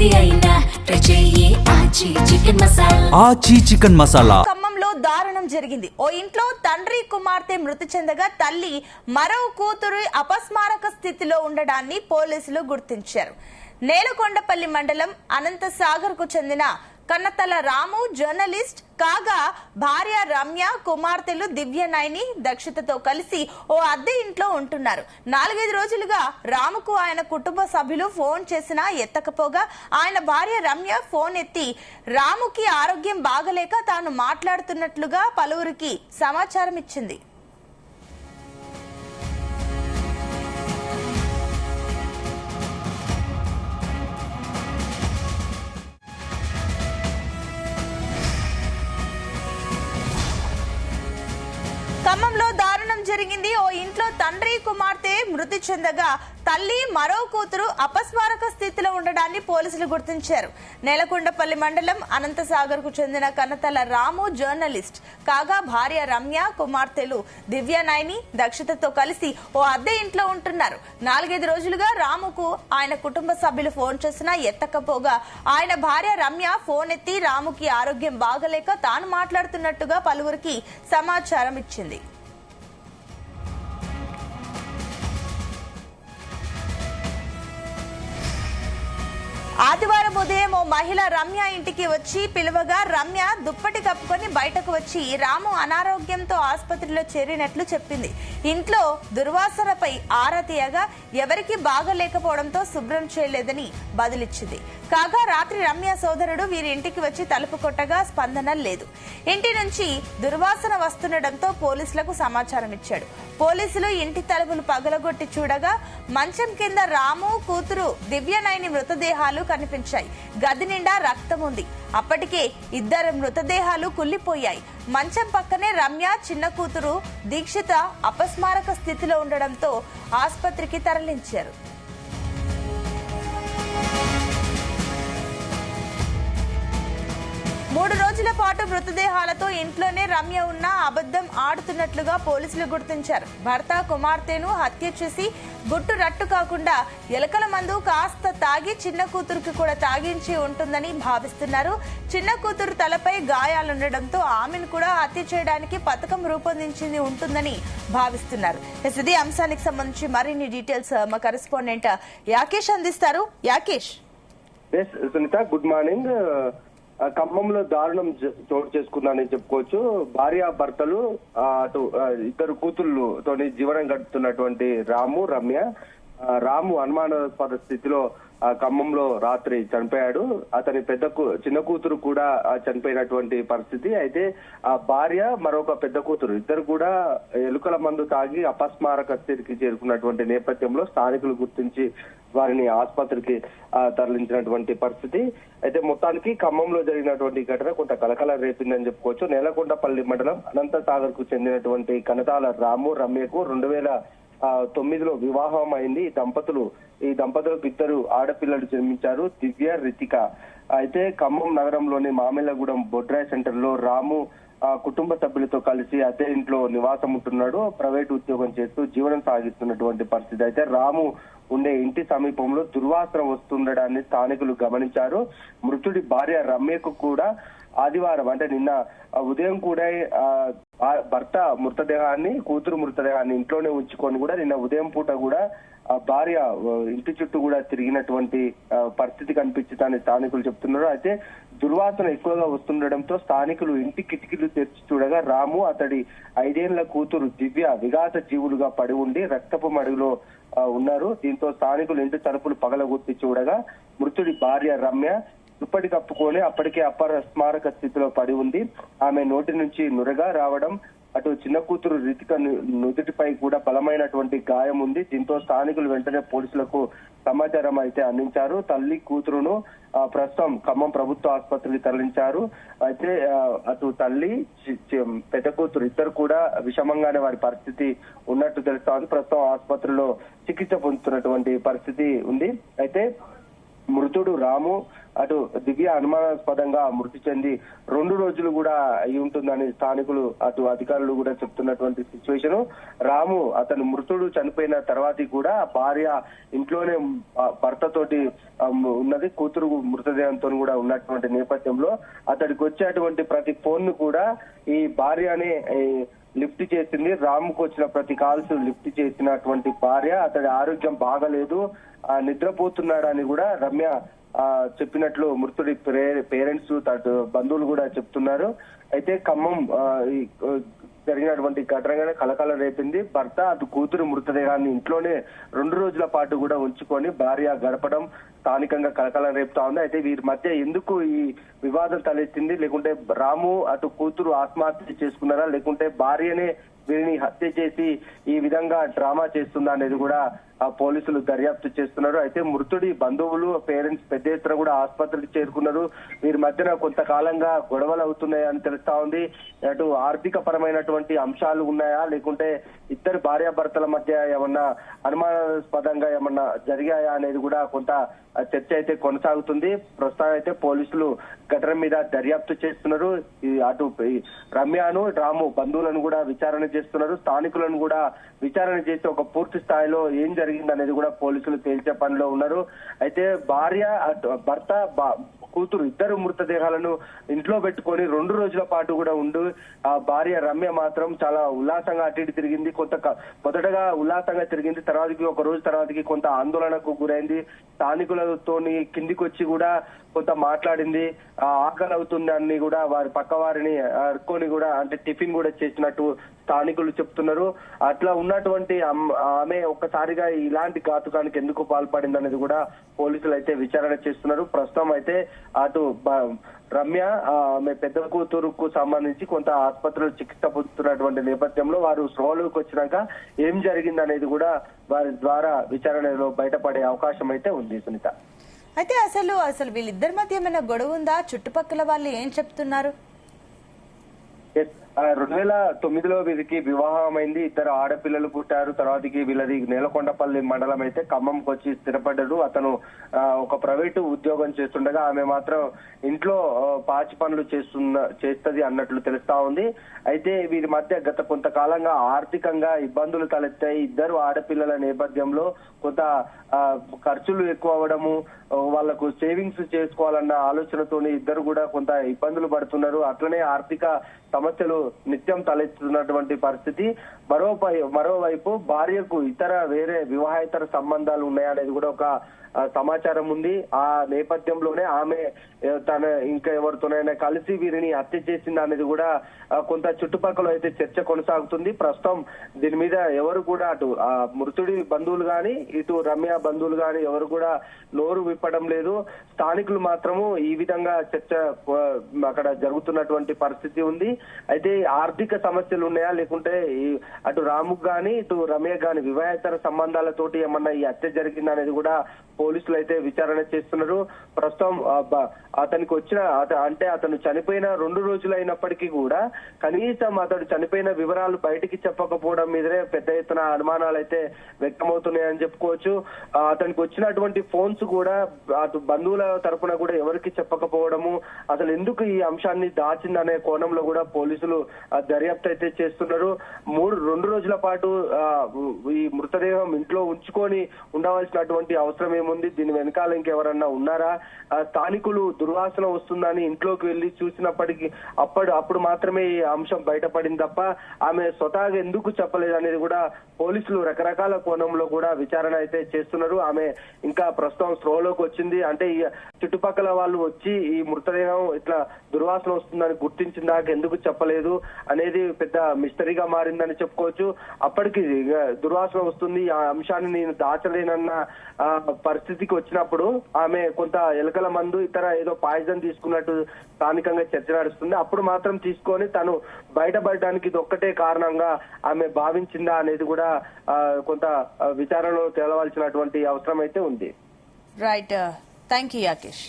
ఆచి చికెన్ మసాలా. ఖమ్మంలో దారుణం జరిగింది. ఓ ఇంట్లో తండ్రి కుమార్తె మృతి చెందగా తల్లి మరో కూతురు అపస్మారక స్థితిలో ఉండడాన్ని పోలీసులు గుర్తించారు. నేలకొండపల్లి మండలం అనంతసాగర్ కు చెందిన కన్నతల రాము జర్నలిస్ట్ కాగా భార్య రమ్య కుమార్తెలు దివ్యనైని దక్షితతో కలిసి ఓ అద్దె ఇంట్లో ఉంటున్నారు. 4-5 రోజులుగా రాముకు ఆయన కుటుంబ సభ్యులు ఫోన్ చేసినా ఎత్తకపోగా ఆయన భార్య రమ్య ఫోన్ ఎత్తి రాముకి ఆరోగ్యం బాగలేక తాను మాట్లాడుతున్నట్లుగా పలువురికి సమాచారం ఇచ్చింది. ఖమ్మంలో దారుణం జరిగింది. ఓ ఇంట్లో తండ్రి కుమార్తె మృతి చెందగా తల్లి మరో కూతురు అపస్మారక స్థితిలో ఉండడాన్ని పోలీసులు గుర్తించారు. నేలకొండపల్లి మండలం అనంతసాగర్ కు చెందిన కన్నతల రాము జర్నలిస్ట్ కాగా భార్య రమ్య కుమార్తెలు దివ్యనైని దక్షితతో కలిసి ఓ అద్దె ఇంట్లో ఉంటున్నారు. 4-5 రోజులుగా రాముకు ఆయన కుటుంబ సభ్యులు ఫోన్ చేసినా ఎత్తకపోగా ఆయన భార్య రమ్య ఫోన్ ఎత్తి రాముకి ఆరోగ్యం బాగలేక తాను మాట్లాడుతున్నట్టుగా పలువురికి సమాచారం ఇచ్చింది. ఆదివారం ఉదయం ఓ మహిళ రమ్య ఇంటికి వచ్చి పిలువగా రమ్య దుప్పటి కప్పుకొని బయటకు వచ్చి రాము అనారోగ్యంతో ఆసుపత్రిలో చేరినట్లు చెప్పింది. ఇంట్లో దుర్వాసనపై ఆరా తీయగా ఎవరికి బాగలేకపోవడంతో శుభ్రం చేయలేదని బదులిచ్చింది. కాగా రాత్రి రమ్య సోదరుడు వీరి ఇంటికి వచ్చి తలుపు కొట్టగా స్పందన లేదు. ఇంటి నుంచి దుర్వాసన వస్తుండటంతో పోలీసులకు సమాచారం ఇచ్చాడు. పోలీసులు ఇంటి తలుపులు పగలగొట్టి చూడగా మంచం కింద రాము కూతురు దివ్యనైని మృతదేహాలు కనిపించాయి. గది నిండా రక్తం ఉంది. అప్పటికే 2 మృతదేహాలు కుళ్లిపోయాయి. మంచం పక్కనే రమ్య చిన్న కూతురు దీక్షిత అపస్మారక స్థితిలో ఉండడంతో ఆసుపత్రికి తరలించారు. మూడు రోజుల పాటు మృతదేహాలతో ఇంట్లోనే రమ్య ఉన్న అబద్ధం ఆడుతున్నట్లుగా పోలీసులు గుర్తించారు. భర్త కుమార్తెను హత్య చేసి గుట్టు రట్టు కాకుండా ఎలకల మందు కాస్త తాగి చిన్న కూతురుకి కూడా తాగించి ఉంటుందని భావిస్తున్నారు. చిన్న కూతురు తలపై గాయాలుండడంతో ఆమెను కూడా హత్య చేయడానికి పథకం రూపొందించింది ఉంటుందని భావిస్తున్నారు. ఇదే అంశానికి సంబంధించి మరిన్ని డీటెయిల్స్ మా కరెస్పాండెంట్ యాకేష్ అందిస్తారు. యాకేష్. Sunitha, good morning. ఖమ్మంలో దారుణం చోటు చేసుకుందని చెప్పుకోవచ్చు. భార్య భర్తలు అటు 2 కూతుళ్ళతోని జీవనం గడుపుతున్నటువంటి రాము రమ్య. రాము అనుమానాస్పద స్థితిలో ఖమ్మంలో రాత్రి చనిపోయాడు. అతని చిన్న కూతురు కూడా చనిపోయినటువంటి పరిస్థితి. అయితే ఆ భార్య మరొక పెద్ద కూతురు ఇద్దరు కూడా ఎలుకల మందు తాగి అపస్మారక స్థితికి చేరుకున్నటువంటి నేపథ్యంలో స్థానికులు గుర్తించి వారిని ఆసుపత్రికి తరలించినటువంటి పరిస్థితి. అయితే మొత్తానికి ఖమ్మంలో జరిగినటువంటి ఘటన కొంత కలకలం రేపిందని చెప్పుకోవచ్చు. నేలకొండపల్లి మండలం అనంతసాగర్ కు చెందినటువంటి కనతాల రాము రమ్యకు 2009లో వివాహం అయింది. ఈ దంపతులకు 2 ఆడపిల్లలు జన్మించారు, దివ్య రితిక. అయితే ఖమ్మం నగరంలోని మామిళ్ళగూడెం బొడ్రాయ్ సెంటర్ లో రాము కుటుంబ సభ్యులతో కలిసి అదే ఇంట్లో నివాసం ఉంటున్నాడు. ప్రైవేట్ ఉద్యోగం చేస్తూ జీవనం సాగిస్తున్నటువంటి పరిస్థితి. అయితే రాము ఉండే ఇంటి సమీపంలో దుర్వాసన వస్తుండడాన్ని స్థానికులు గమనించారు. మృతుడి భార్య రమ్యకు కూడా ఆదివారం అంటే నిన్న ఉదయం కూడా భర్త మృతదేహాన్ని కూతురు మృతదేహాన్ని ఇంట్లోనే ఉంచుకొని కూడా నిన్న ఉదయం పూట కూడా భార్య ఇంటి చుట్టూ కూడా తిరిగినటువంటి పరిస్థితి కనిపించిందని స్థానికులు చెప్తున్నారు. అయితే దుర్వాసన ఎక్కువగా వస్తుండటంతో స్థానికులు ఇంటి కిటికీలు తెరిచి చూడగా రాము అతడి 5 ఏళ్ల కూతురు దివ్య విఘాత జీవులుగా పడి ఉండి రక్తపు మడుగులో ఉన్నారు. దీంతో స్థానికులు ఇంటి తలుపులు పగలగొట్టి చూడగా మృతుడి భార్య రమ్య దుప్పటి కప్పుకొని అప్పటికే అపస్మారక స్థితిలో పడి ఉంది. ఆమె నోటి నుంచి నురగా రావడం, అటు చిన్న కూతురు రితిక నుదుటిపై కూడా బలమైనటువంటి గాయం ఉంది. దీంతో స్థానికులు వెంటనే పోలీసులకు సమాచారం అయితే అందించారు. తల్లి కూతురును ప్రస్తుతం ఖమ్మం ప్రభుత్వ ఆసుపత్రికి తరలించారు. అయితే అటు తల్లి పెద్ద కూతురు ఇద్దరు కూడా విషమంగానే వారి పరిస్థితి ఉన్నట్టు తెలుస్తోంది. ప్రస్తుతం ఆసుపత్రిలో చికిత్స పొందుతున్నటువంటి పరిస్థితి ఉంది. అయితే మృతుడు రాము అటు దివ్య అనుమానాస్పదంగా మృతి చెంది 2 రోజులు కూడా అయి ఉంటుందని స్థానికులు అటు అధికారులు కూడా చెప్తున్నటువంటి సిచ్యువేషన్. రాము అతను మృతుడు చనిపోయిన తర్వాత కూడా భార్య ఇంట్లోనే భర్తతోటి ఉన్నది, కూతురు మృతదేహంతో కూడా ఉన్నటువంటి నేపథ్యంలో అతడికి వచ్చేటువంటి ప్రతి ఫోన్ ను కూడా ఈ భార్యనే లిఫ్ట్ చేసింది. రాముకు వచ్చిన ప్రతి కాల్స్ లిఫ్ట్ చేసినటువంటి భార్య అతడి ఆరోగ్యం బాగలేదు, నిద్రపోతున్నాడని కూడా రమ్య చెప్పినట్లు మృతుడి పేరెంట్స్ బంధువులు కూడా చెప్తున్నారు. అయితే ఖమ్మం జరిగినటువంటి ఘటనగానే కలకలం రేపింది. భర్త అటు కూతురు మృతదేహాన్ని ఇంట్లోనే 2 రోజుల పాటు కూడా ఉంచుకొని భార్య గడపడం స్థానికంగా కలకలం రేపుతా ఉంది. అయితే వీరి మధ్య ఎందుకు ఈ వివాదం తలెత్తింది, లేకుంటే రాము అటు కూతురు ఆత్మహత్య చేసుకున్నారా, లేకుంటే భార్యనే వీరిని హత్య చేసి ఈ విధంగా డ్రామా చేస్తుందా అనేది కూడా పోలీసులు దర్యాప్తు చేస్తున్నారు. అయితే మృతుడి బంధువులు పేరెంట్స్ పెద్ద ఎత్తున కూడా ఆసుపత్రికి చేరుకున్నారు. వీరి మధ్యన కొంతకాలంగా గొడవలు అవుతున్నాయని తెలుస్తా ఉంది. అటు ఆర్థిక పరమైనటువంటి అంశాలు ఉన్నాయా, లేకుంటే ఇద్దరు భార్యాభర్తల మధ్య ఏమన్నా అనుమానాస్పదంగా ఏమన్నా జరిగాయా అనేది కూడా కొంత చర్చ అయితే కొనసాగుతుంది. ప్రస్తుతం అయితే పోలీసులు ఘటన మీద దర్యాప్తు చేస్తున్నారు. అటు రమ్యను రాము బంధువులను కూడా విచారణ చేస్తున్నారు. స్థానికులను కూడా విచారణ చేసి ఒక పూర్తి స్థాయిలో ఏం జరిగింది అనేది కూడా పోలీసులు తేల్చే పనిలో ఉన్నారు. అయితే భార్య భర్త కూతురు ఇద్దరు మృతదేహాలను ఇంట్లో పెట్టుకొని 2 రోజుల పాటు కూడా ఉండు ఆ భార్య రమ్య మాత్రం చాలా ఉల్లాసంగా అటు ఇటు తిరిగింది. మొదటగా ఉల్లాసంగా తిరిగింది, తర్వాతకి ఒక రోజు తర్వాతకి కొంత ఆందోళనకు గురైంది. స్థానికులతో కిందికి వచ్చి కూడా కొంత మాట్లాడింది. ఆకలి అవుతుందని కూడా వారి పక్క వారిని అడుక్కొని కూడా అంటే టిఫిన్ కూడా చేసినట్టు స్థానికులు చెప్తున్నారు. అట్లా ఉన్నటువంటి ఆమె ఒక్కసారిగా ఇలాంటి ఘాతుకానికి ఎందుకు పాల్పడింది అనేది కూడా పోలీసులు అయితే విచారణ చేస్తున్నారు. ప్రస్తుతం అయితే అటు రమ్య ఆమె పెద్ద కూతురుకు సంబంధించి కొంత ఆసుపత్రిలో చికిత్స పొందుతున్నటువంటి నేపథ్యంలో వారు స్పృహలోకి వచ్చినాక ఏం జరిగింది అనేది కూడా వారి ద్వారా విచారణలో బయటపడే అవకాశం అయితే ఉంది. సునీత, అయితే అసలు వీళ్ళిద్దరి మధ్య ఏమైనా గొడవ ఉందా? చుట్టుపక్కల వాళ్ళు ఏం చెప్తున్నారు? 2009లో వీరికి వివాహం అయింది, 2 ఆడపిల్లలు పుట్టారు. తర్వాతకి వీళ్ళది నేలకొండపల్లి మండలం అయితే ఖమ్మంకి వచ్చి స్థిరపడ్డాడు. అతను ఒక ప్రైవేటు ఉద్యోగం చేస్తుండగా ఆమె మాత్రం ఇంట్లో పాచి పనులు చేస్తుంది అన్నట్లు తెలుస్తా ఉంది. అయితే వీరి మధ్య గత కొంతకాలంగా ఆర్థికంగా ఇబ్బందులు తలెత్తాయి. 2 ఆడపిల్లల నేపథ్యంలో కొంత ఖర్చులు ఎక్కువ అవడము, వాళ్లకు సేవింగ్స్ చేసుకోవాలన్న ఆలోచనతో ఇద్దరు కూడా కొంత ఇబ్బందులు పడుతున్నారు. అట్లనే ఆర్థిక సమస్యలు నిత్యం తలెత్తుతున్నటువంటి పరిస్థితి. మరోవైపు భార్యకు వేరే వివాహేతర సంబంధాలు ఉన్నాయనేది కూడా ఒక సమాచారం ఉంది. ఆ నేపథ్యంలోనే ఆమె తన ఇంకా ఎవరితోనైనా కలిసి వీరిని హత్య చేసింది అనేది కూడా కొంత చుట్టుపక్కల అయితే చర్చ కొనసాగుతుంది. ప్రస్తుతం దీని మీద ఎవరు కూడా అటు మృతుడి బంధువులు గాని ఇటు రమ్య బంధువులు గాని ఎవరు కూడా నోరు విప్పడం లేదు. స్థానికులు మాత్రము ఈ విధంగా చర్చ అక్కడ జరుగుతున్నటువంటి పరిస్థితి ఉంది. అయితే ఆర్థిక సమస్యలు ఉన్నాయా, లేకుంటే అటు రాముకు గాని ఇటు రమ్య గాని వివాహేతర సంబంధాలతోటి ఏమన్నా ఈ హత్య జరిగింది అనేది కూడా పోలీసులు అయితే విచారణ చేస్తున్నారు. ప్రస్తుతం అతనికి వచ్చిన అంటే అతను చనిపోయిన 2 రోజులు అయినప్పటికీ కూడా కనీసం అతడు చనిపోయిన వివరాలు బయటికి చెప్పకపోవడం మీదనే పెద్ద ఎత్తున అనుమానాలు అయితే వ్యక్తమవుతున్నాయని చెప్పుకోవచ్చు. అతనికి వచ్చినటువంటి ఫోన్స్ కూడా అటు బంధువుల తరపున కూడా ఎవరికి చెప్పకపోవడము, అసలు ఎందుకు ఈ అంశాన్ని దాచిందనే కోణంలో కూడా పోలీసులు దర్యాప్తు అయితే చేస్తున్నారు. 2 రోజుల పాటు ఈ మృతదేహం ఇంట్లో ఉంచుకొని ఉండవలసినటువంటి అవసరం ఏముంది, దీని వెనకాల ఇంకెవరన్నా ఉన్నారా? స్థానికులు దుర్వాసన వస్తుందని ఇంట్లోకి వెళ్లి చూసినప్పటికీ అప్పుడు మాత్రమే ఈ అంశం బయటపడింది తప్ప ఆమె స్వతహాగా ఎందుకు చెప్పలేదు అనేది కూడా పోలీసులు రకరకాల కోణంలో కూడా విచారణ అయితే చేస్తున్నారు. ఆమె ఇంకా ప్రస్తుతం స్పృహలోకి వచ్చింది అంటే చుట్టుపక్కల వాళ్ళు వచ్చి ఈ మృతదేహం ఇట్లా దుర్వాసన వస్తుందని గుర్తించిన దాకా ఎందుకు చెప్పలేదు అనేది పెద్ద మిస్టరీగా మారిందని చెప్పుకోవచ్చు. అప్పటికి దుర్వాసన వస్తుంది, ఆ అంశాన్ని నేను దాచలేనన్న పరిస్థితికి వచ్చినప్పుడు ఆమె కొంత ఎలకల మందు ఇతర ఏదో పాయిజన్ తీసుకున్నట్టు స్థానికంగా చర్చ నడుస్తుంది. అప్పుడు మాత్రం తీసుకొని తను బయటపడడానికి ఇది ఒక్కటే కారణంగా ఆమె భావించిందా అనేది కూడా కొంత విచారణలో తేలవలసినటువంటి అవసరం అయితే ఉంది. Right, thank you Yakesh.